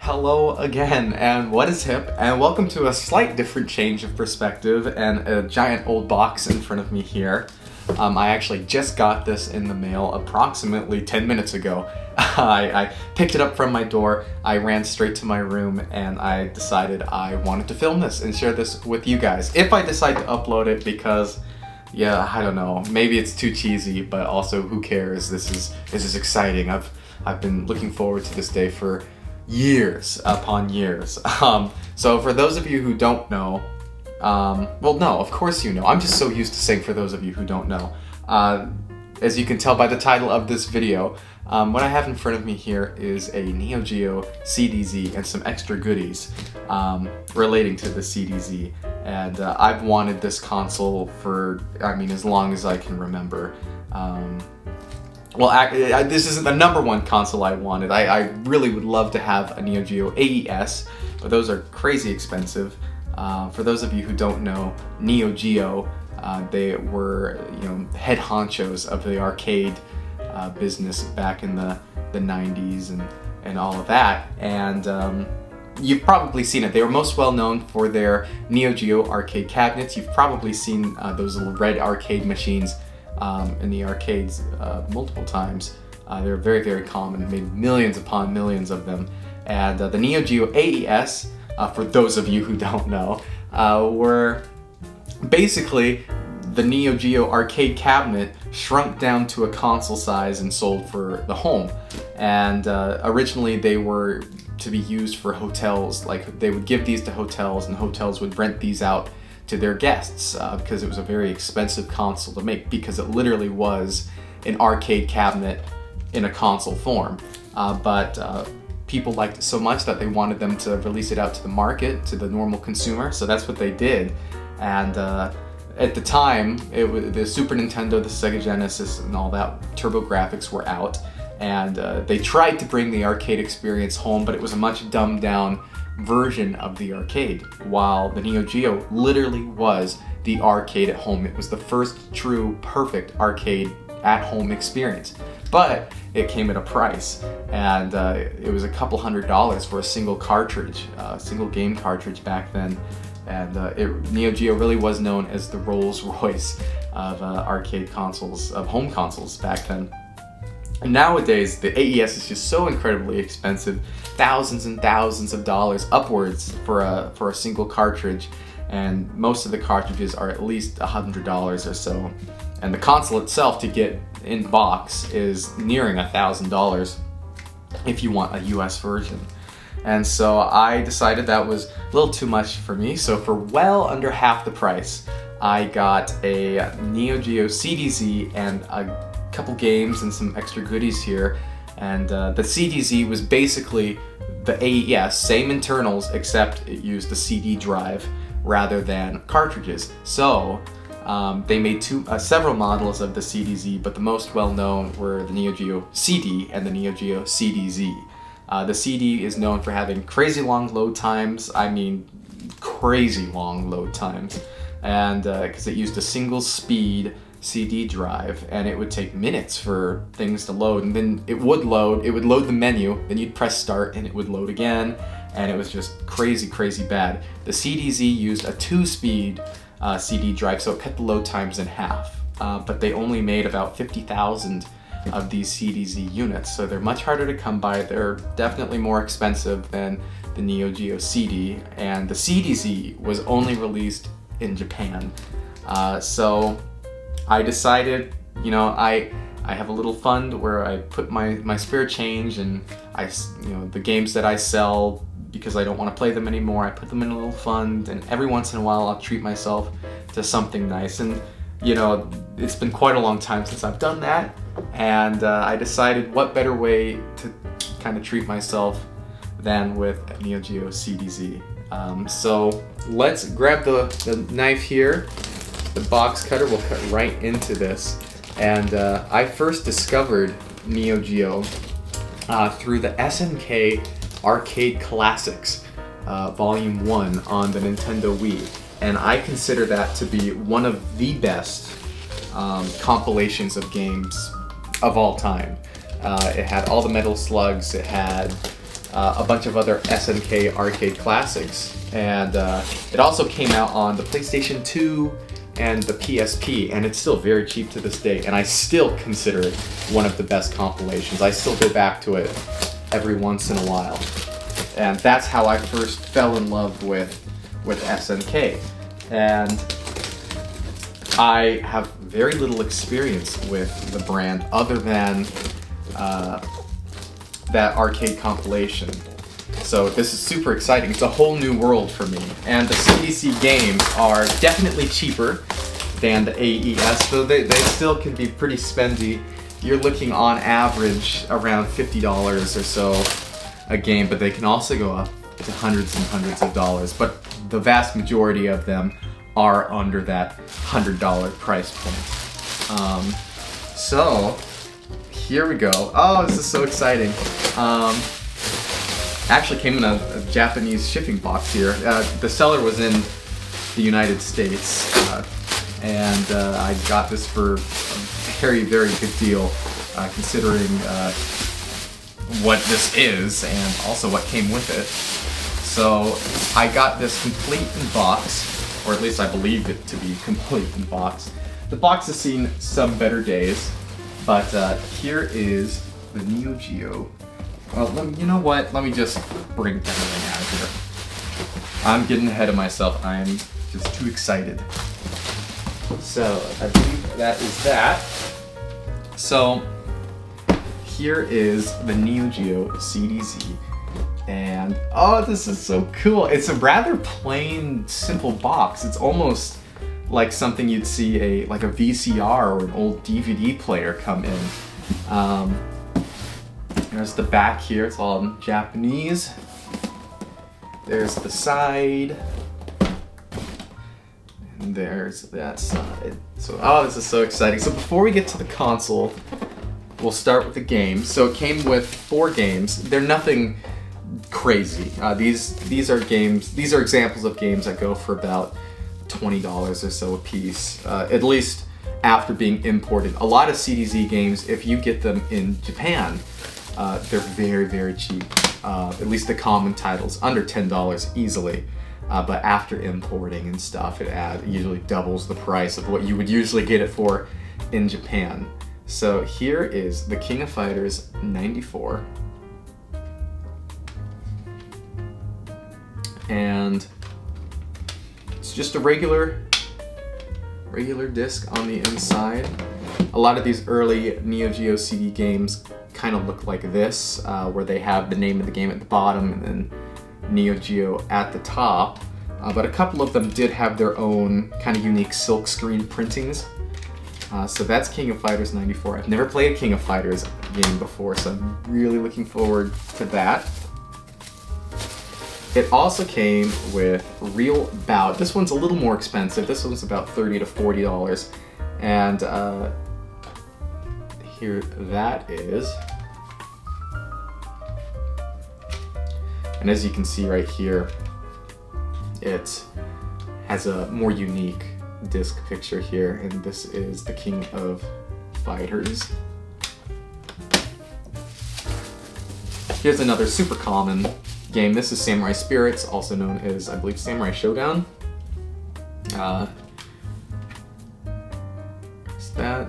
Hello again, and what is hip, and welcome to a slight different change of perspective and a giant old box in front of me here. I actually just got this in the mail approximately 10 minutes ago. I picked it up from my door, I ran straight to my room, and I decided I wanted to film this and share this with you guys. If I decide to upload it, because, yeah, I don't know, maybe it's too cheesy, but also who cares? This is exciting. I've been looking forward to this day for years upon years. So for those of you who don't know, well, no, of course you know. I'm just so used to saying for those of you who don't know. As you can tell by the title of this video, what I have in front of me here is a Neo Geo CDZ and some extra goodies relating to the CDZ. And I've wanted this console for, as long as I can remember. Well, this isn't the number one console I wanted. I really would love to have a Neo Geo AES, but those are crazy expensive. For those of you who don't know, Neo Geo, they were head honchos of the arcade business back in the 90s and all of that. And you've probably seen it. They were most well known for their Neo Geo arcade cabinets. You've probably seen those little red arcade machines in the arcades multiple times. They're very, very common, made millions upon millions of them. And the Neo Geo AES, for those of you who don't know, were basically the Neo Geo arcade cabinet shrunk down to a console size and sold for the home. And originally they were to be used for hotels. Like, they would give these to hotels, and hotels would rent these out to their guests because it was a very expensive console to make, because it literally was an arcade cabinet in a console form. But people liked it so much that they wanted them to release it out to the market, to the normal consumer, so that's what they did. And at the time, the Super Nintendo, the Sega Genesis, and all that TurboGrafx were out, and they tried to bring the arcade experience home, but it was a much dumbed down version of the arcade, while the Neo Geo literally was the arcade at home. It was the first true perfect arcade at home experience, but it came at a price, and it was a couple $100s for a single cartridge, single game cartridge back then. And Neo Geo really was known as the Rolls Royce of arcade consoles, of home consoles back then. And nowadays, the AES is just so incredibly expensive, thousands and thousands of dollars upwards for a single cartridge, and most of the cartridges are at least $100 or so. And the console itself, to get in box, is nearing $1,000 if you want a US version. And so I decided that was a little too much for me, so for well under half the price, I got a Neo Geo CDZ and a couple games and some extra goodies here. And the CDZ was basically the AES, same internals, except it used a CD drive rather than cartridges. So they made several models of the CDZ, but the most well known were the Neo Geo CD and the Neo Geo CDZ. The CD is known for having crazy long load times, crazy long load times, and because it used a single speed CD drive, and it would take minutes for things to load, and then it would load the menu, then you'd press start and it would load again, and it was just crazy bad. The CDZ used a 2-speed CD drive, so it cut the load times in half, but they only made about 50,000 of these CDZ units, so they're much harder to come by. They're definitely more expensive than the Neo Geo CD, and the CDZ was only released in Japan. So I decided, I have a little fund where I put my spare change, and the games that I sell, because I don't want to play them anymore, I put them in a little fund, and every once in a while I'll treat myself to something nice. And it's been quite a long time since I've done that, and I decided what better way to kind of treat myself than with a Neo Geo CDZ. So let's grab the knife here. The box cutter will cut right into this. And I first discovered Neo Geo through the SNK Arcade Classics Volume 1 on the Nintendo Wii. And I consider that to be one of the best compilations of games of all time. It had all the Metal Slugs, it had a bunch of other SNK arcade classics. And it also came out on the PlayStation 2 and the PSP, and it's still very cheap to this day, and I still consider it one of the best compilations. I still go back to it every once in a while. And that's how I first fell in love with SNK. And I have very little experience with the brand other than that arcade compilation. So this is super exciting. It's a whole new world for me. And the CDC games are definitely cheaper than the AES, though they still can be pretty spendy. You're looking on average around $50 or so a game, but they can also go up to hundreds and hundreds of dollars. But the vast majority of them are under that $100 price point. So here we go. Oh, this is so exciting. Actually came in a Japanese shipping box here. The seller was in the United States, and I got this for a very, very good deal, considering what this is and also what came with it. So I got this complete in box, or at least I believed it to be complete in box. The box has seen some better days, but here is the Neo Geo. Well, you know what? Let me just bring everything out of here. I'm getting ahead of myself. I'm just too excited. So I believe that is that. So here is the Neo Geo CDZ. And oh, this is so cool. It's a rather plain, simple box. It's almost like something you'd see like a VCR or an old DVD player come in. There's the back here, it's all in Japanese. There's the side. And there's that side. So, oh, this is so exciting. So before we get to the console, we'll start with the game. So it came with 4 games. They're nothing crazy. These are games, these are examples of games that go for about $20 or so a piece, at least after being imported. A lot of CDZ games, if you get them in Japan, they're very, very cheap. At least the common titles, under $10 easily. But after importing and stuff, it usually doubles the price of what you would usually get it for in Japan. So here is the King of Fighters 94. And it's just a regular disc on the inside. A lot of these early Neo Geo CD games kind of look like this, where they have the name of the game at the bottom and then Neo Geo at the top. But a couple of them did have their own kind of unique silkscreen printings. So that's King of Fighters 94. I've never played a King of Fighters game before, so I'm really looking forward to that. It also came with Real Bout. This one's a little more expensive. This one's about $30 to $40. And here that is. And as you can see right here, it has a more unique disc picture here, and this is the King of Fighters. Here's another super common game. This is Samurai Spirits, also known as, I believe, Samurai Shodown. Is that?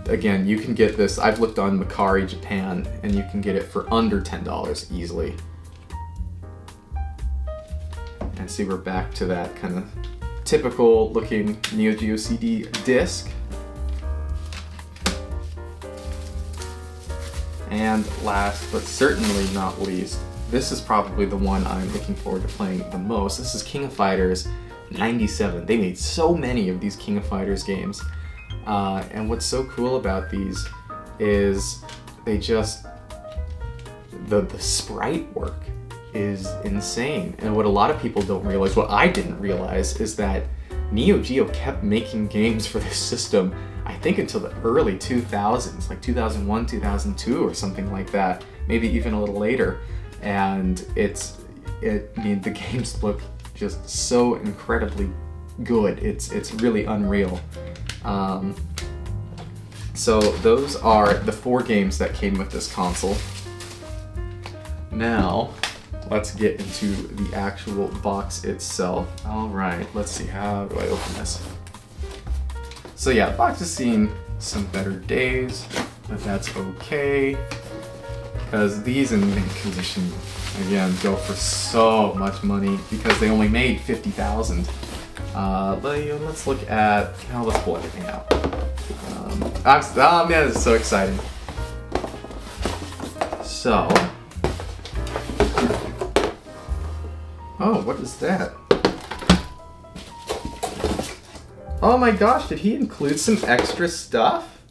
Again, you can get this, I've looked on Mercari Japan, and you can get it for under $10 easily. And see, we're back to that kind of typical looking Neo Geo CD disc. And last but certainly not least, this is probably the one I'm looking forward to playing the most. This is King of Fighters 97. They made so many of these King of Fighters games. And what's so cool about these is they just, the sprite work is insane. And what a lot of people don't realize, what I didn't realize, is that Neo Geo kept making games for this system, I think until the early 2000s, like 2001, 2002 or something like that, maybe even a little later. And I mean, the games look just so incredibly good. It's really unreal. So those are the 4 games that came with this console. now let's get into the actual box itself. All right, let's see, how do I open this? So yeah, the box has seen some better days, but that's okay. Because these in mint condition, again, go for so much money because they only made 50,000. Let's look at, let's pull everything out. Oh man, this is so exciting. So, oh, what is that? Oh my gosh, did he include some extra stuff?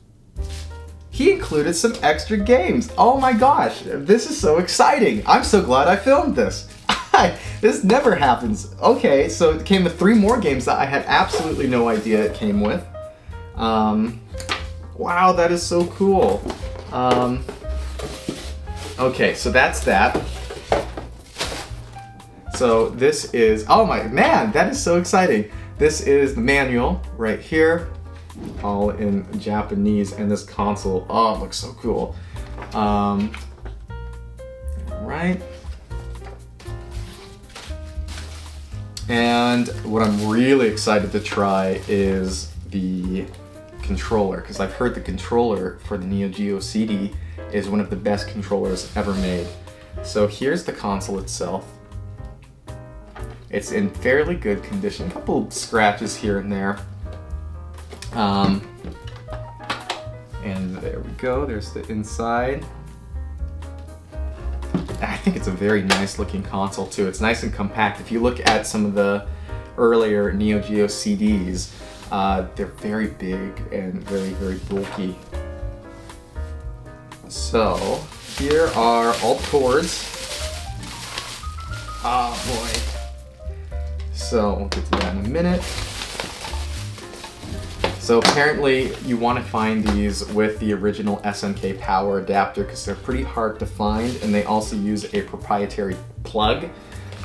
He included some extra games. Oh my gosh, this is so exciting. I'm so glad I filmed this. This never happens. Okay, so it came with 3 more games that I had absolutely no idea it came with. Wow, that is so cool. Okay, so that's that. So this is, oh my, man, that is so exciting. This is the manual right here, all in Japanese, and this console, oh, it looks so cool. Right. And what I'm really excited to try is the controller, because I've heard the controller for the Neo Geo CD is one of the best controllers ever made. So here's the console itself. It's in fairly good condition, a couple scratches here and there. And there we go, there's the inside. I think it's a very nice looking console too. It's nice and compact. If you look at some of the earlier Neo Geo CDs, they're very big and very, very bulky. So here are all the cords. Oh boy. So we'll get to that in a minute. So apparently you want to find these with the original SNK power adapter because they're pretty hard to find, and they also use a proprietary plug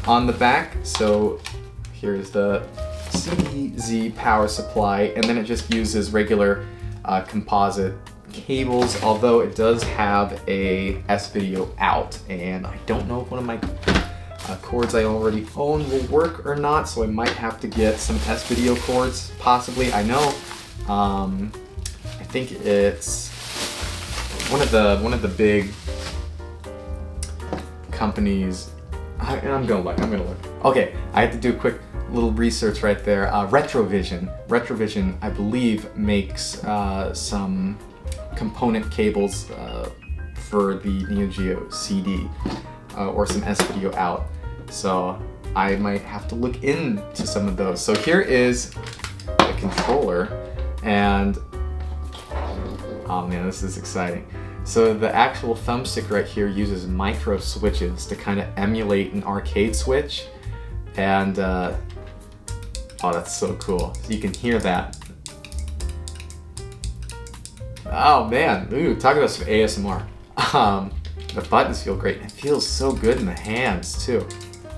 on the back. So here's the CDZ power supply, and then it just uses regular composite cables, although it does have a S-video out, and I don't know if one of my cords I already own will work or not, so I might have to get some S-video cords, possibly. I know, I think it's one of the big companies. I'm gonna look. Okay, I had to do a quick little research right there. Retrovision, I believe, makes some component cables for the Neo Geo CD or some S-video out. So I might have to look into some of those. So here is the controller, and oh man, this is exciting. So the actual thumbstick right here uses micro switches to kind of emulate an arcade switch, and oh, that's so cool. You can hear that. Oh man, ooh, talk about some ASMR. The buttons feel great. It feels so good in the hands too.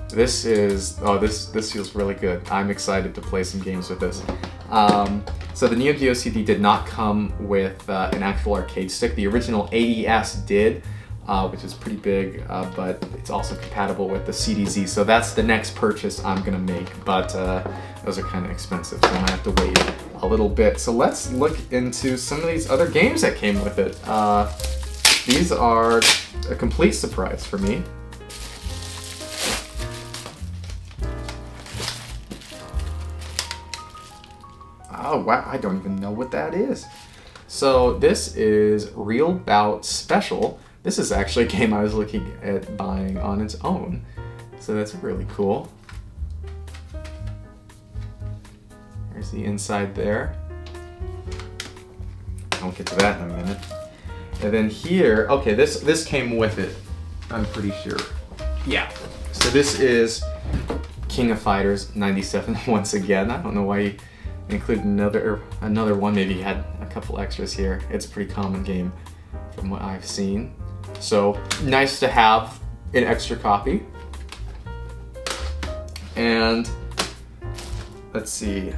This is, oh, this feels really good. I'm excited to play some games with this. So the Neo Geo CD did not come with an actual arcade stick. The original AES did, which is pretty big, but it's also compatible with the CDZ. So that's the next purchase I'm gonna make, but those are kind of expensive, so I might have to wait a little bit. So let's look into some of these other games that came with it. These are a complete surprise for me. Oh wow, I don't even know what that is. So this is Real Bout Special. This is actually a game I was looking at buying on its own. So that's really cool. There's the inside there. I'll get to that in a minute. And then here, okay, this came with it, I'm pretty sure. Yeah. So this is King of Fighters 97 once again. I don't know why he included another one. Maybe he had a couple extras here. It's a pretty common game from what I've seen. So nice to have an extra copy. And let's see,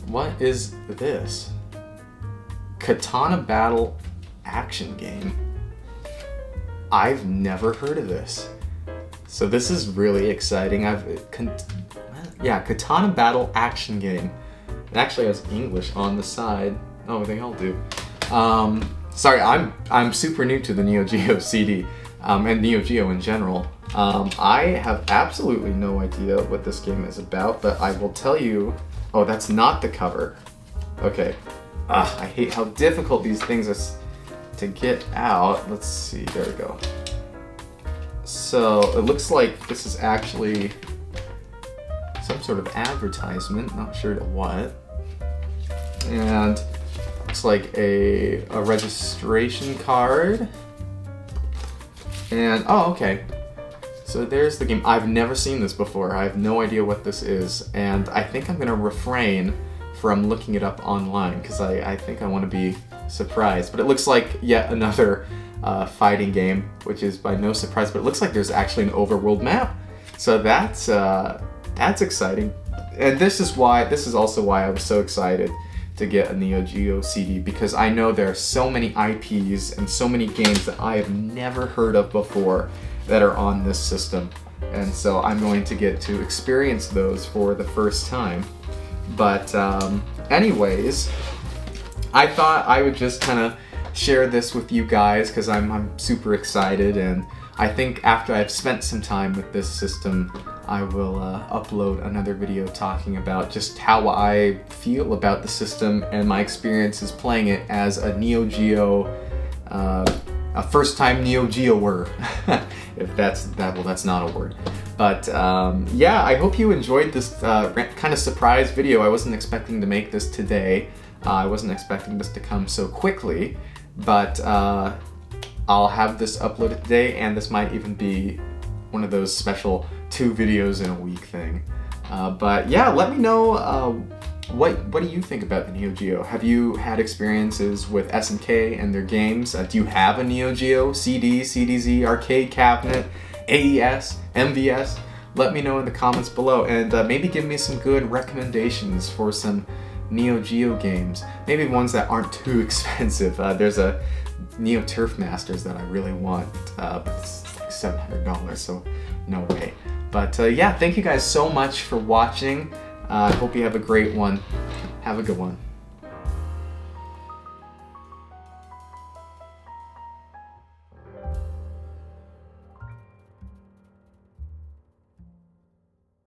what is this? Katana Battle action game. I've never heard of this. So this is really exciting. Katana Battle Action Game. It actually has English on the side. Oh, they all do. Sorry, I'm super new to the Neo Geo CD and Neo Geo in general. I have absolutely no idea what this game is about, but I will tell you. Oh, that's not the cover. Okay. I hate how difficult these things are to get out. Let's see. There we go. So it looks like this is actually some sort of advertisement. Not sure to what. And looks like a registration card. And oh, okay. So there's the game. I've never seen this before. I have no idea what this is, and I think I'm gonna refrain from looking it up online because I think I want to be surprised. But it looks like yet another fighting game, which is by no surprise. But it looks like there's actually an overworld map, so that's exciting. And this is also why I was so excited to get a Neo Geo CD, because I know there are so many IPs and so many games that I have never heard of before that are on this system, and so I'm going to get to experience those for the first time. But anyways, I thought I would just kind of share this with you guys because I'm super excited, and I think after I've spent some time with this system, I will upload another video talking about just how I feel about the system and my experiences playing it as a Neo Geo, a first-time Neo Geo-er, if that's not a word. But yeah, I hope you enjoyed this kind of surprise video. I wasn't expecting to make this today. I wasn't expecting this to come so quickly, but I'll have this uploaded today, and this might even be one of those special 2 videos in a week thing. But yeah, let me know what do you think about the Neo Geo? Have you had experiences with SNK and their games? Do you have a Neo Geo CD, CDZ, arcade cabinet, AES, MVS? Let me know in the comments below, and maybe give me some good recommendations for some Neo Geo games. Maybe ones that aren't too expensive. There's a Neo Turf Masters that I really want, but it's like $700, so no way. But yeah, thank you guys so much for watching. I hope you have a great one. Have a good one.